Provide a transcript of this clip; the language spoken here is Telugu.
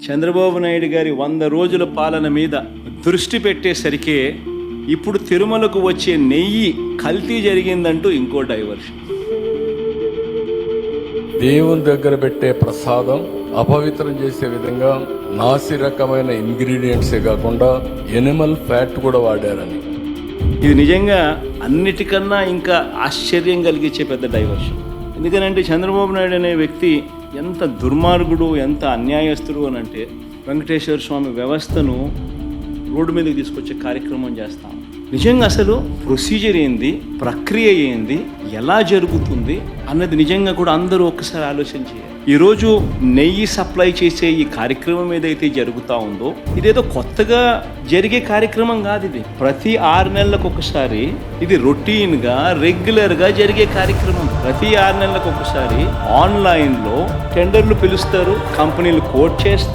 చంద్రబాబు నాయుడు గారి 100 రోజుల పాలన మీద దృష్టి పెట్టేసరికి ఇప్పుడు తిరుమలకు వచ్చే నెయ్యి కల్తీ జరిగిందంటూ ఇంకో డైవర్షన్. దేవుని దగ్గర పెట్టే ప్రసాదం అపవిత్రం చేసే విధంగా నాసి రకమైన ఇంగ్రీడియంట్సే కాకుండా ఎనిమల్ ఫ్యాట్ కూడా వాడారని. ఇది నిజంగా అన్నిటికన్నా ఇంకా ఆశ్చర్యం కలిగించే పెద్ద డైవర్షన్. ఎందుకనంటే చంద్రబాబు నాయుడు అనే వ్యక్తి ఎంత దుర్మార్గుడు, ఎంత అన్యాయస్తుడు అని అంటే వెంకటేశ్వర స్వామి వ్యవస్థను రోడ్డు మీదకి తీసుకొచ్చే కార్యక్రమం చేస్తాం. నిజంగా అసలు ప్రొసీజర్ ఏంది, ప్రక్రియ ఏంది, ఎలా జరుగుతుంది అన్నది నిజంగా కూడా అందరూ ఒక్కసారి ఆలోచన చేయాలి. ఈరోజు నెయ్యి సప్లై చేసే ఈ కార్యక్రమం ఏదైతే జరుగుతూ ఉందో ఇదేదో కొత్తగా జరిగే కార్యక్రమం కాదు. ఇది ప్రతి 6 నెలలకు ఒకసారి ఇది రొటీన్గా రెగ్యులర్గా జరిగే కార్యక్రమం. ప్రతి 6 నెలలకు ఒకసారి ఆన్లైన్లో టెండర్లు పిలుస్తారు, కంపెనీలు కోట్ చేస్తారు.